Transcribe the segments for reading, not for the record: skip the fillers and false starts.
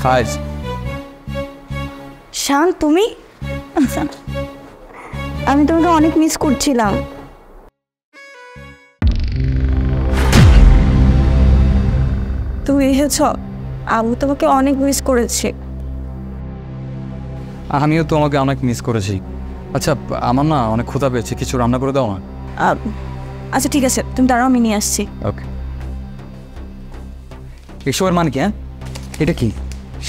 High শান, তুমি? আমি তোমাকে অনেক মিস করছিলাম। তুমি এসেছ? আমি তোমাকে অনেক মিস করেছি। আমিও তোমাকে অনেক মিস করেছি। আচ্ছা, আমার না অনেক ক্ষুধা পেয়েছে, কিছু রান্না করে দাও না। আচ্ছা ঠিক আছে, তুমি দাঁড়াও, আমি নিয়ে আসছি। ওকে। এসবের মানে কি? হ্যাঁ, এটা কি?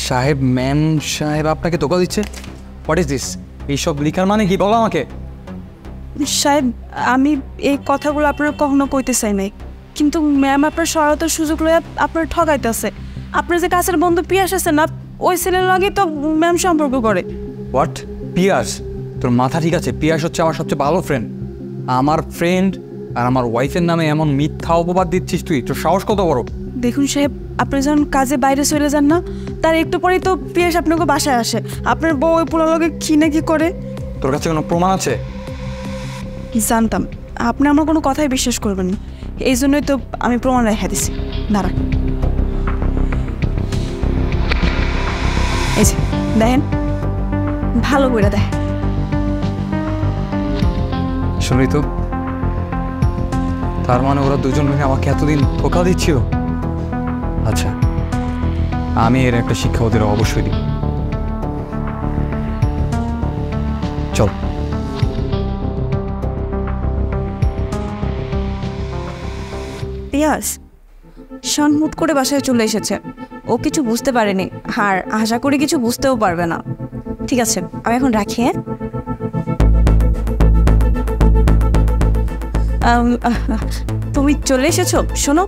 সাহেব, ম্যাম সাহেব আপনাকে ধোকা দিচ্ছে? What is this? এইসব লিখার মানে কি বলো আমাকে। সাহেব, আমি এই কথাগুলো আপনার কখনো কইতে চাই নাই, কিন্তু ম্যাম আপনার সহায়তার সুযোগ লইয়া আপনার ঠকাইতেছে। আপনার যে কাছের বন্ধু পিয়াস আছে না, ওই ছেলের লগে তো ম্যাম সম্পর্ক করে। হোয়াট? পিয়াস? তোর মাথা ঠিক আছে? পিয়াস হচ্ছে আমার সবচেয়ে ভালো ফ্রেন্ড, আমার ফ্রেন্ড, আর আমার ওয়াইফের নামে এমন মিথ্যা অপবাদ দিচ্ছিস তুই? তোর সাহস কত বড়? দেখুন সাহেব, আপনি যখন কাজে বাইরে চলে যান না, তার একটু পরেই তো পিয়াস আপনাকে বাসায় আসে। আপনার বউ ওই পোলার লগে কি না কি করে। তোর কাছে কোনো প্রমাণ আছে? জানতাম আপনি আমার কোনো কথাই বিশ্বাস করবেন না, এই জন্যই তো আমি প্রমাণ রেখে দিছি। দাঁড়ান, এই যে দেখেন, ভালো করে দেখেন। শুনলি তো, তার মানে ওরা দুজন মিলে আমাকে এতদিন ধোঁকা দিচ্ছিল। আচ্ছা, আমি এর একটা শিক্ষা ওদের অবশ্যই দিই। চল। পিয়াস, শান হুট করে বাসায় চলে এসেছে, ও কিছু বুঝতে পারেনি, আর আশা করি কিছু বুঝতেও পারবে না। ঠিক আছে, আমি এখন রাখি। হ্যাঁ, তুমি চলে এসেছো? শোনো,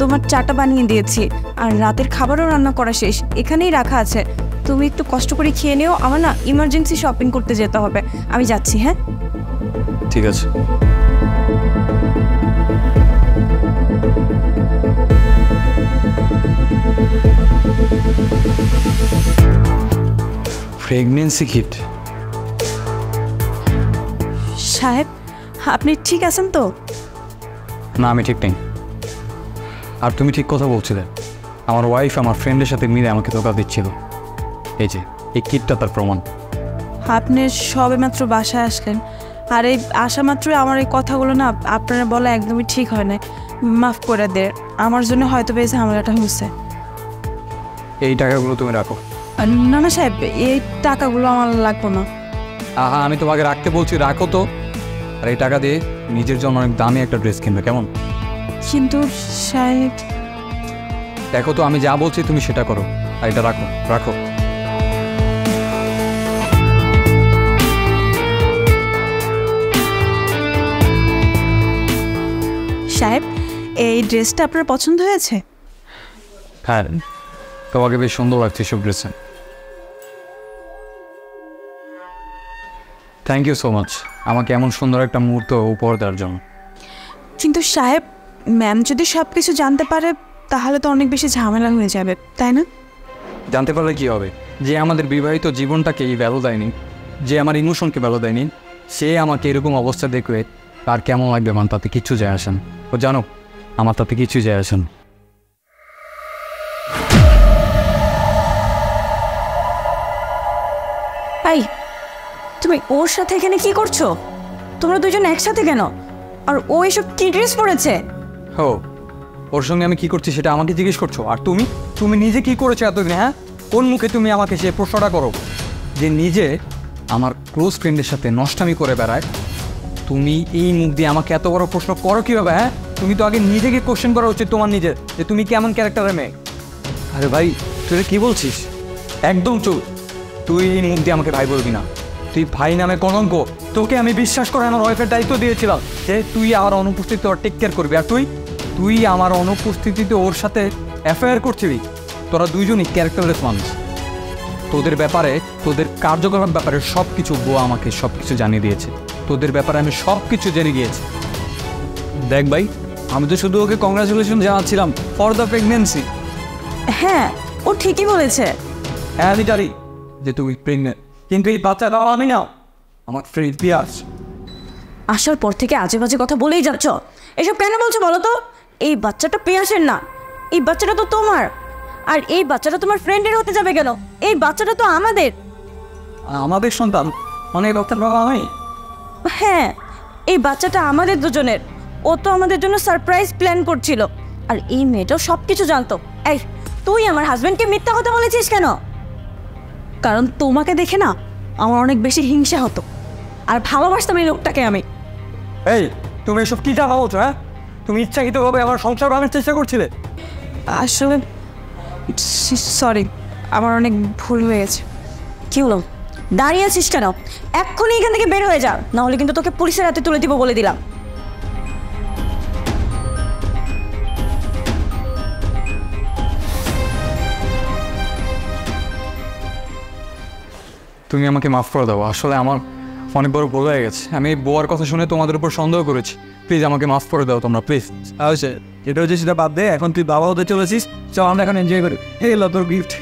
তোমার চাটা বানিয়ে দিয়েছি, আর রাতের খাবারও রান্না করা শেষ, এখানেই রাখা আছে। তুমি একটু কষ্ট করে খেয়ে নিও, আমার না ইমার্জেন্সি শপিং করতে যেতে হবে। আমি যাচ্ছি। হ্যাঁ, ঠিক আছে। Pregnancy kit? সাহেব, আপনি ঠিক আছেন তো? না, আমি ঠিক নেই। আর তুমি ঠিক কথা বলছিলে, আমার ওয়াইফ আমার ফ্রেন্ডের সাথে মিলে আমাকে ধোঁকা দিচ্ছিল। এই যে এই কিটটা তার প্রমাণ। আপনি সবে মাত্র বাসায় আসলেন, আর এই আসা মাত্রই আমার এই কথাগুলো না আপনারা বলা একদমই ঠিক হয় না। মাফ করে দে, আমার জন্য হয়তো এই ঝামেলাটা হয়েছে। এই টাকাগুলো তুমি রাখো। না না সাহেব, এই টাকাগুলো আমার লাগবে না। আহা, আমি তোমাকে রাখতে বলছি, রাখো তো। আর এই টাকা দিয়ে নিজের জন্য অনেক দামি একটা ড্রেস কিনবে, কেমন? কিন্তু সাহেব, দেখো তো, আমি যা বলছি তুমি সেটা করো। আর এটা রাখো, রাখো। সাহেব, এই ড্রেসটা আপনার পছন্দ হয়েছে? হ্যাঁ, তোমাকে বেশ সুন্দর লাগছে সব ড্রেসে। থ্যাংক ইউ সো মাচ আমাকে এমন সুন্দর একটা মুহূর্ত উপহার দেওয়ার জন্য। কিন্তু সাহেব, ম্যাম যদি সব কিছু জানতে পারে তাহলে তো অনেক বেশি ঝামেলা হয়ে যাবে, তাই না? জানতে পারলে কি হবে? যে আমাদের বিবাহিত জীবনটাকে ভ্যালু দেয়নি, যে আমার ইমোশনকে ভ্যালু দেয়নি, সে আমাকে এরকম অবস্থা দেখবে, তার কেমন লাগবে মান তাতে কিচ্ছু যায় আসেন। ও জানো, আমার তাতে কিছু যায় আসেন। এই, তুমি ওর সাথে এখানে কি করছো? তোমরা দুজন একসাথে কেন? আর ও এসব কি ড্রেস পরেছে? হো, ওর সঙ্গে আমি কি করছি সেটা আমাকে জিজ্ঞেস করছো? আর তুমি তুমি নিজে কি করেছো এতদিন? হ্যাঁ, কোন মুখে তুমি আমাকে সে প্রশ্নটা করো যে নিজে আমার ক্লোজ ফ্রেন্ডের সাথে নষ্টামি করে বেড়ায়? তুমি এই মুখ দিয়ে আমাকে এত বড় প্রশ্ন করো কীভাবে? হ্যাঁ, তুমি তো আগে নিজেকে কোশ্চেন করা উচিত তোমার নিজের, যে তুমি কেমন ক্যারেক্টারের মেয়ে। আরে ভাই, তুই কি বলছিস? একদম চুপ। তুই এই মুখ দিয়ে আমাকে ভাই বলবি না। তুই ভাই নামে কলঙ্ক। তোকে আমি বিশ্বাস করে আমার ওয়াইফের দায়িত্ব দিয়েছিলাম যে তুই আমার অনুপস্থিতিতে ওর টেক কেয়ার করবি, আর তুই আমার অনুপস্থিতিতে ওর সাথে অ্যাফেয়ার করছিলি। তোরা দুইজনই ক্যারেক্টারলেস মানুষ। তোদের ব্যাপারে, তোদের কার্যকলাপ ব্যাপারে সব কিছু বউ আমাকে সব কিছু জানিয়ে দিয়েছে। তোদের ব্যাপারে আমি সব কিছু জেনে গিয়েছি। দেখ ভাই, আমি তো শুধু ওকে কংগ্রাচুলেশন জানাচ্ছিলাম ফর দ্য প্রেগনেন্সি। হ্যাঁ, ও ঠিকই বলেছে। হ্যাঁ, আমি জানি যে তুমি প্রেগনেন্ট, কিন্তু এই বাচ্চাটা আমি না, আমার ফ্রেন্ড পিয়াস। আসার পর থেকে আজে বাজে কথা বলেই যাচ্ছ। এসব কেন বলছো বলো তো? এই বাচ্চাটা পিয়াসের না, এই বাচ্চাটা তো তোমার। আর এই বাচ্চাটা তোমার ফ্রেন্ডের হতে যাবে কেন? এই বাচ্চাটা তো আমাদের। আমাদের সন্তান মানে ডক্টর বাবা আমি? হ্যাঁ, এই বাচ্চাটা আমাদের দুজনের। ও তো আমাদের জন্য সারপ্রাইজ প্ল্যান করছিল, আর এই মেয়েটাও সব কিছু জানতো। এই, তুই আমার হাজবেন্ডকে মিথ্যা কথা বলেছিস কেন? কারণ তোমাকে দেখে না আমার অনেক বেশি হিংসা হতো, আর ভালোবাসতাম এই লোকটাকে আমি। এই, তুমি এসব কী টাকা বলছো? হ্যাঁ, তুমি ইচ্ছাকৃতভাবে আমার সংসার ভাঙার চেষ্টা করছিলে। আসলে সরি, আমার অনেক ভুল হয়ে গেছে। কি হলো, দাঁড়িয়ে আছিস কেন? এক্ষুনি এখান থেকে বের হয়ে যা, নাহলে কিন্তু তোকে পুলিশের হাতে তুলে দিব বলে দিলাম। তুমি আমাকে মাফ করে দাও, আসলে আমার অনেক বড় ভুল হয়ে গেছে। আমি এই বুয়ার কথা শুনে তোমাদের উপর সন্দেহ করেছি। প্লিজ আমাকে মাফ করে দাও তোমরা, প্লিজ। আচ্ছা, যেটা হচ্ছে সেটা বাদ দে, এখন তুই বাবা হতে চলেছিস, চল আমরা এখন এনজয় করি। এই লো তোর গিফট।